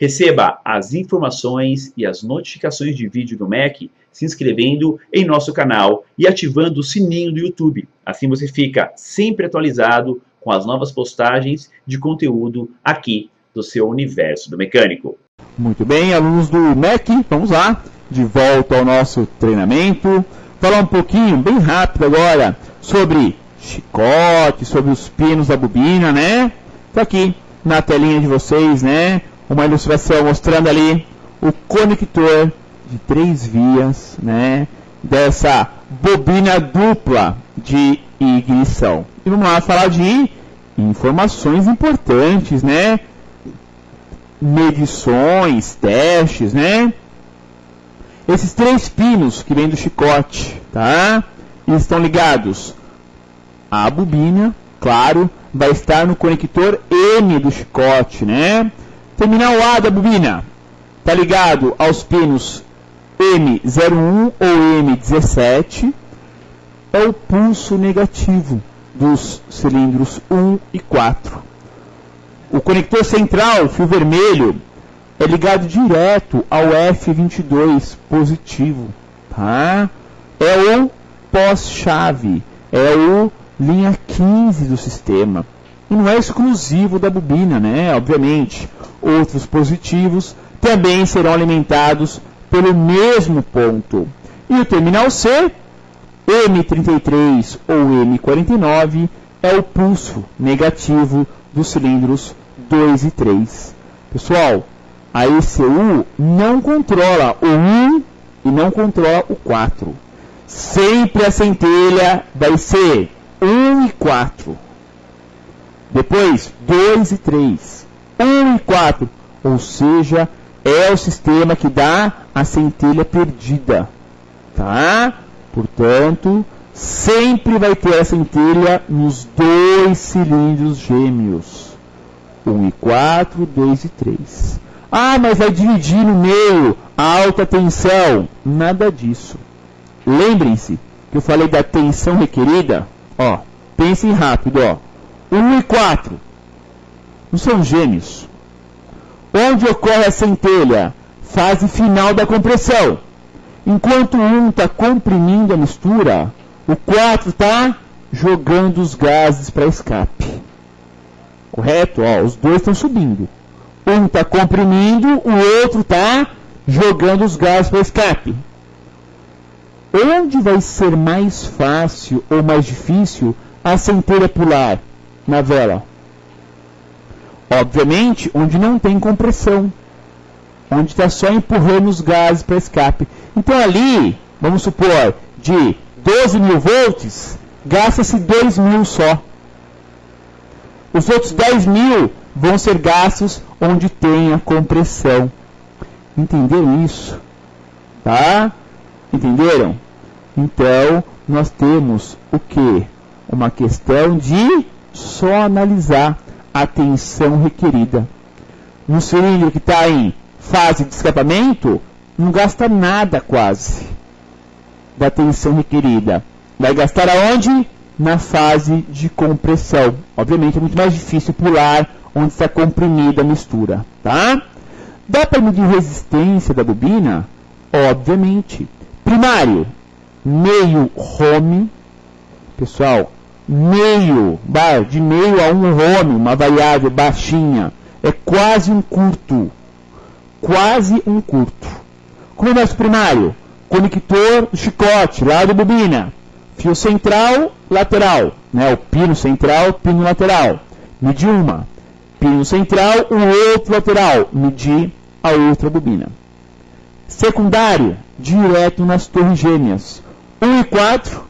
Receba as informações e as notificações de vídeo do MEC se inscrevendo em nosso canal e ativando o sininho do YouTube. Assim você fica sempre atualizado com as novas postagens de conteúdo aqui do seu universo do mecânico. Muito bem, alunos do MEC, vamos lá, de volta ao nosso treinamento. Falar um pouquinho, bem rápido agora, sobre chicote, sobre os pinos da bobina, né? Tá aqui na telinha de vocês, né? Uma ilustração mostrando ali o conector de 3 vias, né? Dessa bobina dupla de ignição. E vamos lá falar de informações importantes, né? Medições, testes, né? Esses 3 pinos que vêm do chicote, tá? Eles estão ligados à bobina, claro, vai estar no conector M do chicote, né? Terminal A da bobina está ligado aos pinos M01 ou M17, é o pulso negativo dos cilindros 1 e 4. O conector central, fio vermelho, é ligado direto ao F22 positivo, tá? É o pós-chave, é o linha 15 do sistema. E não é exclusivo da bobina, né? Obviamente, outros positivos também serão alimentados pelo mesmo ponto. E o terminal C, M33 ou M49, é o pulso negativo dos cilindros 2 e 3. Pessoal, a ECU não controla o 1 e não controla o 4. Sempre a centelha vai ser 1 e 4. Depois, 2 e 3. 1 e 4. Ou seja, é o sistema que dá a centelha perdida. Tá? Portanto, sempre vai ter a centelha nos 2 cilindros gêmeos. 1 e 4, 2 e 3. Ah, mas vai dividir no meio a alta tensão. Nada disso. Lembrem-se que eu falei da tensão requerida. Ó, pensem rápido, ó. 1 e 4 não são gêmeos. Onde ocorre a centelha? Fase final da compressão. Enquanto o 1 está comprimindo a mistura, o 4 está jogando os gases para escape. Correto? Ó, os dois estão subindo. Um está comprimindo, o outro está jogando os gases para escape. Onde vai ser mais fácil ou mais difícil a centelha pular na vela? Obviamente, onde não tem compressão. Onde está só empurrando os gases para escape. Então ali, vamos supor, de 12.000 volts, gasta-se 2.000 só. Os outros 10.000 vão ser gastos onde tem a compressão. Entenderam isso? Tá? Entenderam? Então, nós temos o quê? Uma questão de só analisar a tensão requerida. No cilindro que está em fase de escapamento, não gasta nada quase da tensão requerida. Vai gastar aonde? Na fase de compressão. Obviamente é muito mais difícil pular onde está comprimida a mistura. Tá? Dá para medir resistência da bobina? Obviamente. Primário, meio ohm. Pessoal, de meio a 1 ohm, uma variável baixinha. É quase um curto. Quase um curto. Como é o nosso primário? Conector do chicote, lado da bobina. Fio central, lateral. Né? O pino central, pino lateral. Medir uma. Pino central, o outro lateral. Medir a outra bobina. Secundário, direto nas torres gêmeas. 1 e 4,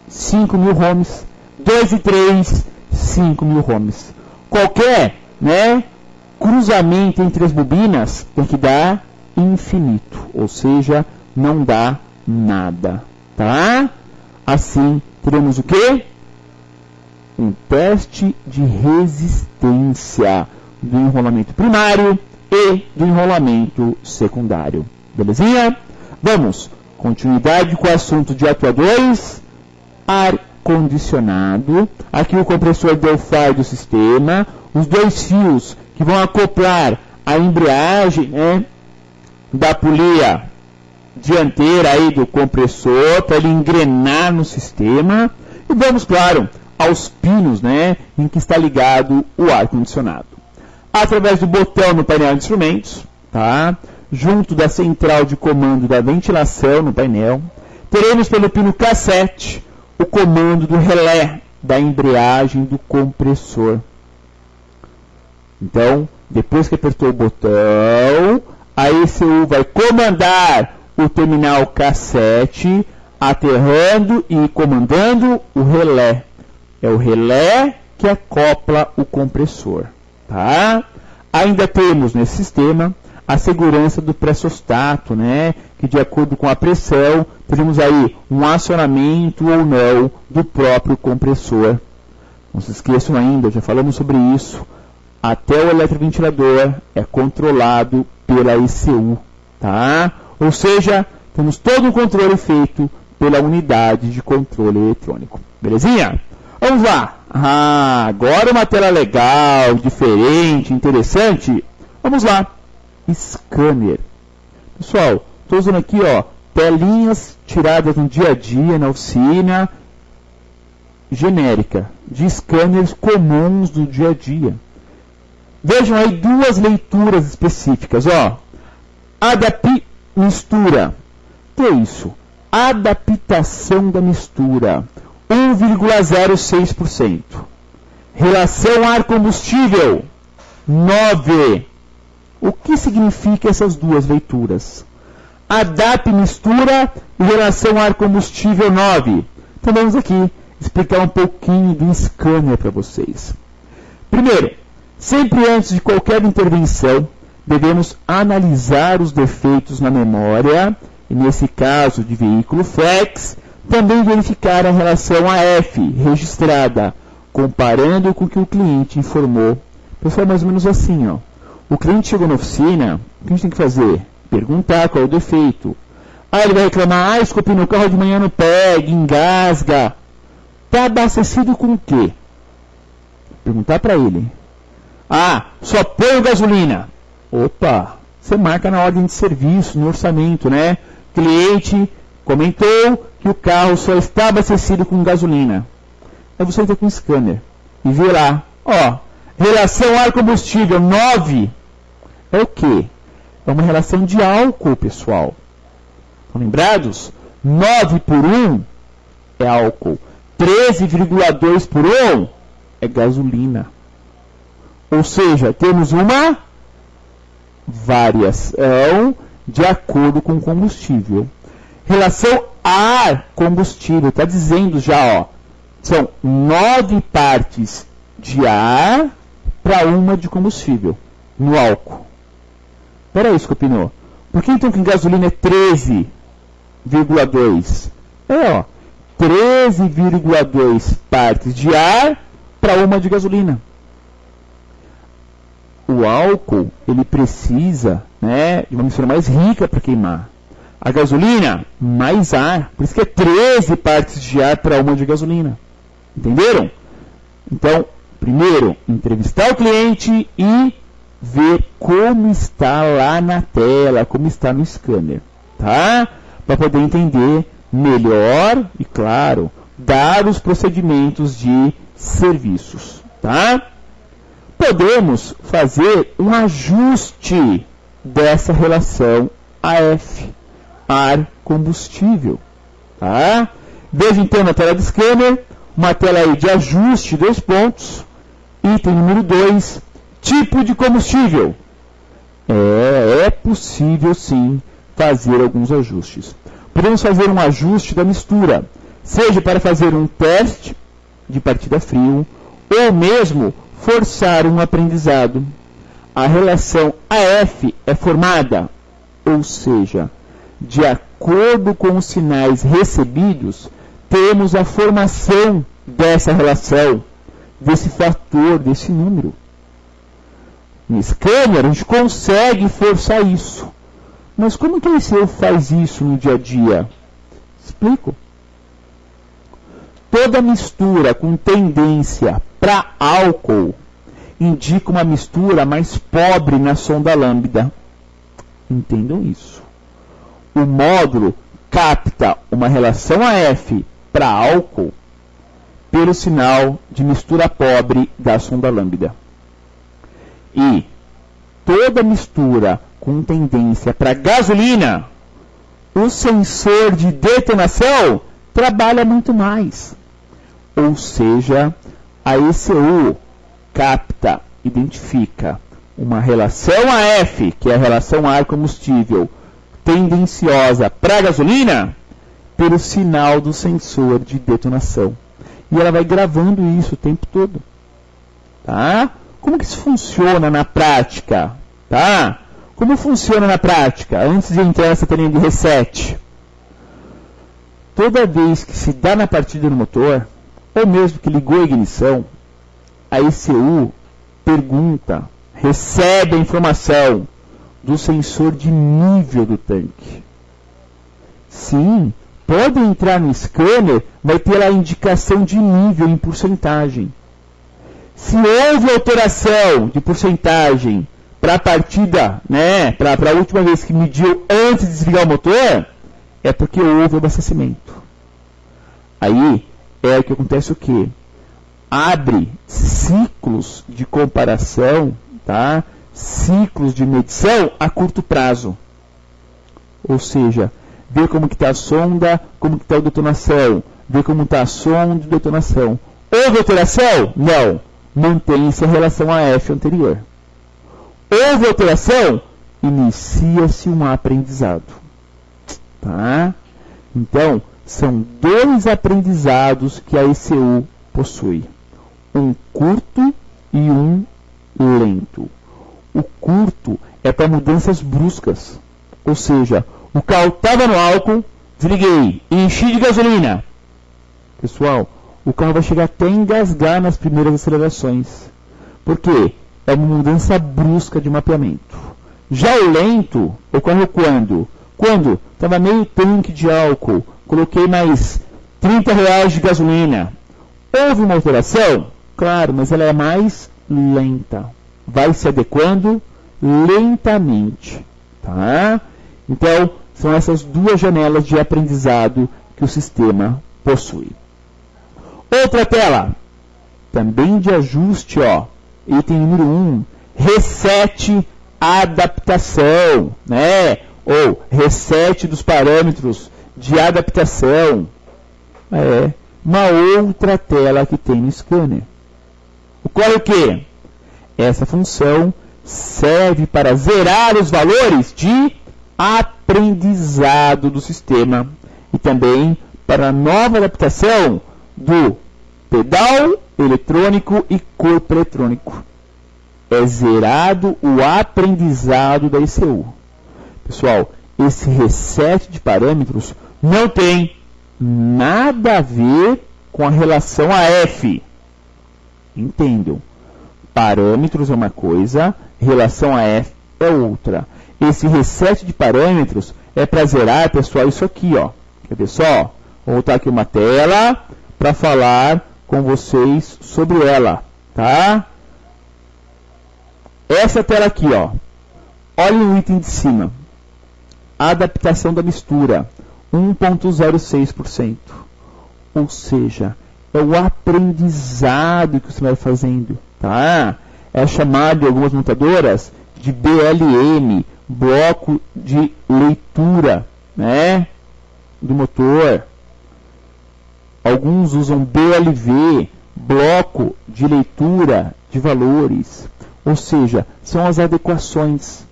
5.000 ohms. 2 e 3, 5.000 ohms. Qualquer, né, cruzamento entre as bobinas tem que dar infinito, ou seja, não dá nada, tá? Assim, teremos o quê? Um teste de resistência do enrolamento primário e do enrolamento secundário. Belezinha? Vamos, continuidade com o assunto de atuadores, ar-condicionado. Aqui o compressor Delphi do sistema, os 2 fios que vão acoplar a embreagem, né, da polia dianteira aí do compressor para ele engrenar no sistema. E vamos, claro, aos pinos, né, em que está ligado o ar-condicionado. Através do botão no painel de instrumentos, tá? Junto da central de comando da ventilação no painel, teremos pelo pino K7 o comando do relé da embreagem do compressor. Então, depois que apertou o botão, a ECU vai comandar o terminal K7, aterrando e comandando o relé. É o relé que acopla o compressor. Tá? Ainda temos nesse sistema a segurança do pressostato, né? Que de acordo com a pressão, teremos aí um acionamento ou não do próprio compressor. Não se esqueçam ainda, já falamos sobre isso, até o eletroventilador é controlado pela ECU, tá? Ou seja, temos todo o controle feito pela unidade de controle eletrônico. Belezinha? Vamos lá! Agora uma tela legal, diferente, interessante. Vamos lá! Scanner. Pessoal, estou usando aqui, ó, telinhas tiradas no dia a dia, na oficina, genérica, de scanners comuns do dia a dia. Vejam aí duas leituras específicas, ó. Mistura. O que é isso? Adaptação da mistura. 1,06%. Relação ar-combustível. 9. O que significa essas duas leituras? ADAP mistura e relação ar-combustível 9. Então vamos aqui explicar um pouquinho do scanner para vocês. Primeiro, sempre antes de qualquer intervenção, devemos analisar os defeitos na memória, e nesse caso de veículo flex, também verificar a relação AF registrada, comparando com o que o cliente informou. Pessoal, mais ou menos assim, ó. O cliente chegou na oficina, o que a gente tem que fazer? Perguntar qual é o defeito. Ele vai reclamar, escopinho no carro de manhã não pega, engasga. Está abastecido com o quê? Perguntar para ele. Só põe gasolina. Opa, você marca na ordem de serviço, no orçamento, né? O cliente comentou que o carro só está abastecido com gasolina. Aí você entra com o scanner e vê lá, ó, relação ar-combustível 9 é o quê? É uma relação de álcool, pessoal. Estão lembrados? 9 por 1 é álcool. 13,2 por 1 é gasolina. Ou seja, temos uma variação de acordo com o combustível. Relação ar-combustível, está dizendo já, ó, são 9 partes de ar para uma de combustível, no álcool. Espera aí, Scopinô. Por que então que em gasolina é 13,2? 13,2 partes de ar para uma de gasolina. O álcool, ele precisa, né, de uma mistura mais rica para queimar. A gasolina, mais ar. Por isso que é 13 partes de ar para uma de gasolina. Entenderam? Então, primeiro, entrevistar o cliente e ver como está lá na tela, como está no scanner, tá? Para poder entender melhor e, claro, dar os procedimentos de serviços, tá? Podemos fazer um ajuste dessa relação AF, ar-combustível, tá? Veja então na tela de scanner, uma tela aí de ajuste, 2 pontos, item número 2, tipo de combustível. É possível sim fazer alguns ajustes. Podemos fazer um ajuste da mistura, seja para fazer um teste de partida frio, ou mesmo forçar um aprendizado. A relação AF é formada, ou seja, de acordo com os sinais recebidos, temos a formação dessa relação, desse fator, desse número. No scanner, a gente consegue forçar isso. Mas como que a ECU faz isso no dia a dia? Explico. Toda mistura com tendência para álcool indica uma mistura mais pobre na sonda lambda. Entendam isso. O módulo capta uma relação AF para álcool pelo sinal de mistura pobre da sonda lambda. E toda mistura com tendência para gasolina, o sensor de detonação trabalha muito mais. Ou seja, a ECU capta, identifica uma relação AF, que é a relação ar-combustível, tendenciosa para gasolina, pelo sinal do sensor de detonação. E ela vai gravando isso o tempo todo. Tá? Como que isso funciona na prática? Tá? Como funciona na prática? Antes de entrar nessa telinha de reset. Toda vez que se dá na partida no motor, ou mesmo que ligou a ignição, a ECU pergunta, recebe a informação do sensor de nível do tanque. Sim, pode entrar no scanner, vai ter lá a indicação de nível em porcentagem. Se houve alteração de porcentagem para a partida, né, para a última vez que mediu antes de desligar o motor, é porque houve abastecimento. Aí é o que acontece o quê? Abre ciclos de comparação, tá? Ciclos de medição a curto prazo. Ou seja, ver como que está a sonda, como que está a detonação, ver como está a sonda de detonação. Houve alteração? Não. Mantém-se a relação AF anterior. Houve alteração? Inicia-se um aprendizado. Tá? Então, são dois aprendizados que a ECU possui. Um curto e um lento. O curto é para mudanças bruscas. Ou seja, o carro estava no álcool, desliguei, enchi de gasolina. Pessoal, o carro vai chegar até a engasgar nas primeiras acelerações. Por quê? É uma mudança brusca de mapeamento. Já o lento ocorre quando? Quando estava meio tanque de álcool, coloquei mais R$30 de gasolina. Houve uma alteração? Claro, mas ela é mais lenta. Vai se adequando lentamente. Tá? Então, são essas duas janelas de aprendizado que o sistema possui. Outra tela, também de ajuste, ó, item número 1, reset adaptação, né? Ou reset dos parâmetros de adaptação. É uma outra tela que tem no scanner. Ocorre o quê? Essa função serve para zerar os valores de aprendizado do sistema e também para a nova adaptação do pedal eletrônico e corpo eletrônico. É zerado o aprendizado da ECU. Pessoal, esse reset de parâmetros não tem nada a ver com a relação AF. Entendam. Parâmetros é uma coisa, relação AF é outra. Esse reset de parâmetros é para zerar, pessoal, isso aqui, ó. Quer ver só? Vou botar aqui uma tela para falar com vocês sobre ela, tá? Essa tela aqui, ó. Olha o item de cima. Adaptação da mistura, 1,06%. Ou seja, é o aprendizado que você vai fazendo, tá? É chamado em algumas montadoras de BLM, bloco de leitura, né, do motor. Alguns usam BLV, bloco de leitura de valores. Ou seja, são as adequações.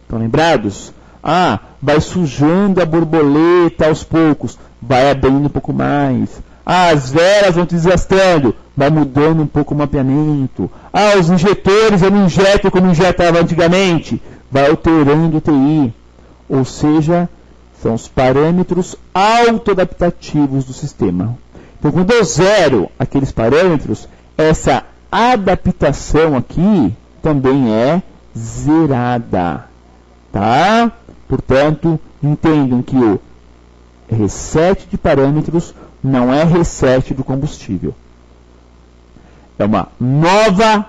Estão lembrados? Ah, vai sujando a borboleta aos poucos, vai abrindo um pouco mais. Ah, as velas vão desgastando, vai mudando um pouco o mapeamento. Ah, os injetores eu não injeto como injetava antigamente, vai alterando o TI. Ou seja, são os parâmetros autoadaptativos do sistema. Então, quando eu zero aqueles parâmetros, essa adaptação aqui também é zerada. Tá? Portanto, entendam que o reset de parâmetros não é reset do combustível. É uma nova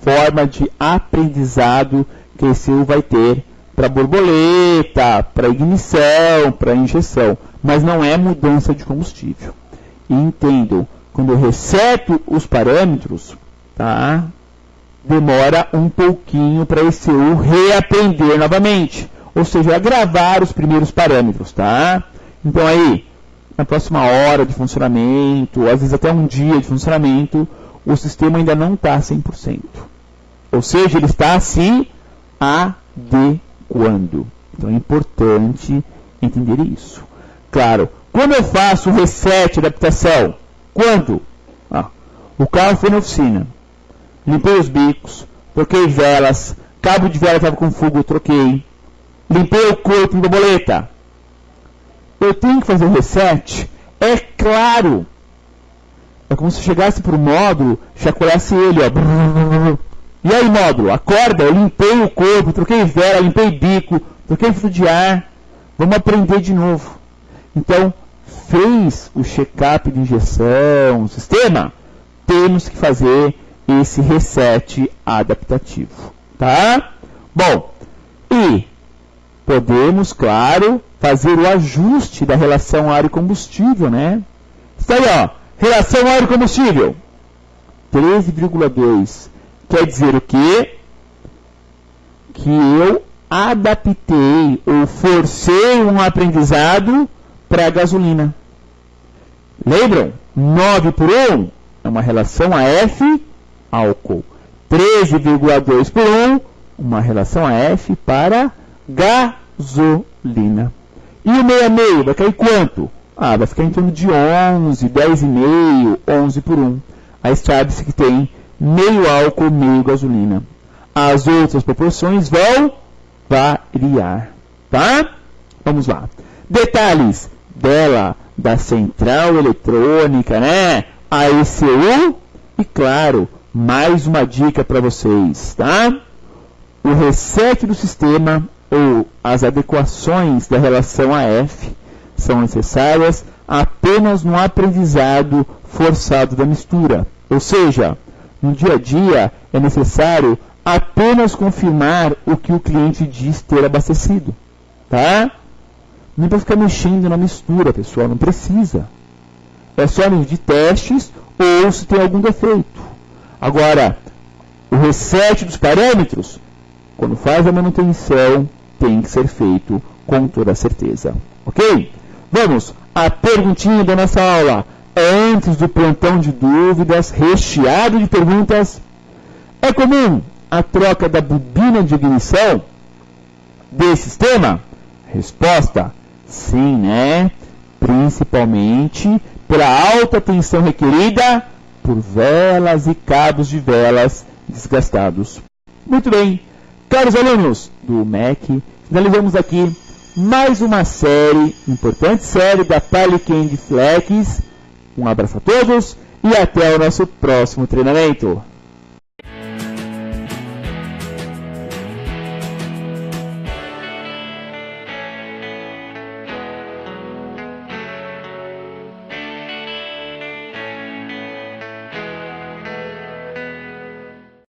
forma de aprendizado que a ECU vai ter para borboleta, para ignição, para injeção, mas não é mudança de combustível. E entendam, quando eu reseto os parâmetros, tá? Demora um pouquinho para a ECU reaprender novamente, ou seja, gravar os primeiros parâmetros, tá? Então aí, na próxima hora de funcionamento, às vezes até um dia de funcionamento, o sistema ainda não está 100%. Ou seja, ele está se adequando. Então é importante entender isso. Claro, quando eu faço o reset, adaptação, quando? O carro foi na oficina, limpei os bicos, troquei velas, cabo de vela estava com fuga, eu troquei, limpei o corpo em borboleta. Eu tenho que fazer o reset? É claro. É como se chegasse para o módulo, chacoalhasse ele, ó. E aí, módulo, acorda, eu limpei o corpo, troquei vela, limpei bico, troquei fluido de ar. Vamos aprender de novo. Então, fez o check-up de injeção, o sistema, temos que fazer esse reset adaptativo, tá? Bom, e podemos, claro, fazer o ajuste da relação ar e combustível, né? Isso aí, ó, relação ar e combustível, 13,2. Quer dizer o quê? Que eu adaptei ou forcei um aprendizado para a gasolina. Lembram? 9:1 é uma relação AF álcool. 13,2:1, uma relação AF para gasolina. E o meio a meio vai cair quanto? Vai ficar em torno de 11, 10,5, 11:1. Aí sabe-se que tem meio álcool, meio gasolina. As outras proporções vão variar, tá? Vamos lá. Detalhes dela, da central eletrônica, né? A ECU. E claro, mais uma dica para vocês, tá? O reset do sistema ou as adequações da relação AF são necessárias apenas no aprendizado forçado da mistura. Ou seja, no dia a dia é necessário apenas confirmar o que o cliente diz ter abastecido, tá? Não é para ficar mexendo na mistura, pessoal, não precisa. É só nível de testes ou se tem algum defeito. Agora, o reset dos parâmetros, quando faz a manutenção, tem que ser feito com toda certeza. Ok? Vamos à perguntinha da nossa aula. Antes do plantão de dúvidas, recheado de perguntas. É comum a troca da bobina de ignição desse sistema? Resposta: sim, né? Principalmente pela alta tensão requerida por velas e cabos de velas desgastados. Muito bem, caros alunos do MEC, finalizamos aqui mais uma série, importante série da Palican de Flex. Um abraço a todos e até o nosso próximo treinamento.